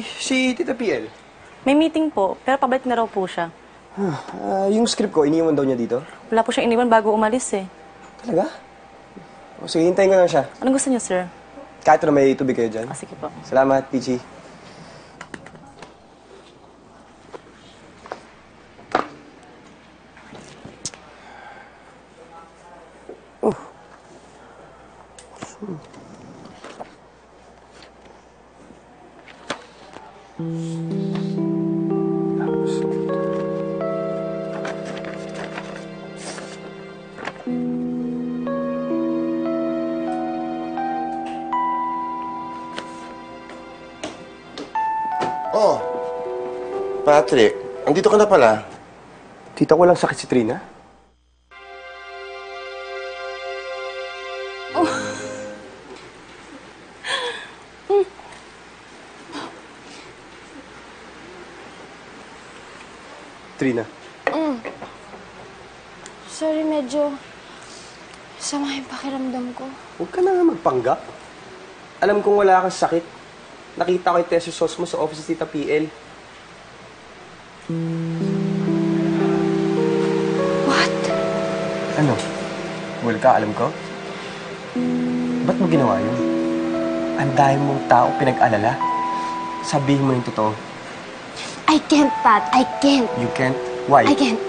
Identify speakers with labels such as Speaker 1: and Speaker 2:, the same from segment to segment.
Speaker 1: si Tita PL?
Speaker 2: May meeting po, pero pabalik na raw po siya.
Speaker 1: Yung script ko, iniwan daw niya dito?
Speaker 2: Wala po siyang iniwan bago umalis eh.
Speaker 1: Talaga? O sige, hintayin ko lang siya.
Speaker 2: Anong gusto niyo, sir?
Speaker 1: Kahit na may tubig kayo dyan.
Speaker 2: Sige po.
Speaker 1: Salamat, Peachy.
Speaker 3: Oh, Patrick, andito ka na pala.
Speaker 1: Tita ko lang sakit si Trina. Trina.
Speaker 4: Sorry, medyo sama yung pakiramdam ko.
Speaker 1: Huwag ka na nga magpanggap. Alam kong wala kang sakit. Nakita ko yung test results mo sa office ni Tita PL.
Speaker 4: What?
Speaker 1: Ano? Wala ka, alam ko? Ba't mo ginawa yun? Ang dami mong tao pinag-alala. Sabihin mo yung totoo.
Speaker 4: I can't, Pat. I can't.
Speaker 1: You can't? Why?
Speaker 4: I can't.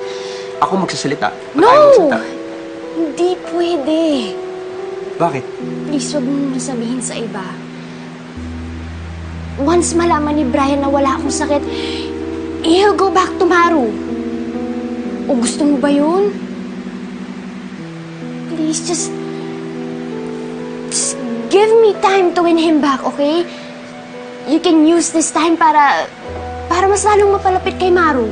Speaker 1: Ako magsasalita. Ba't
Speaker 4: No!
Speaker 1: ayaw magsalita?
Speaker 4: Hindi pwede.
Speaker 1: Bakit?
Speaker 4: Please, wag mo sabihin sa iba. Once malaman ni Brian na wala akong sakit, he'll go back tomorrow. O gusto mo ba yun? Please, just give me time to win him back, okay? You can use this time para mas lalong mapalapit kay Maru.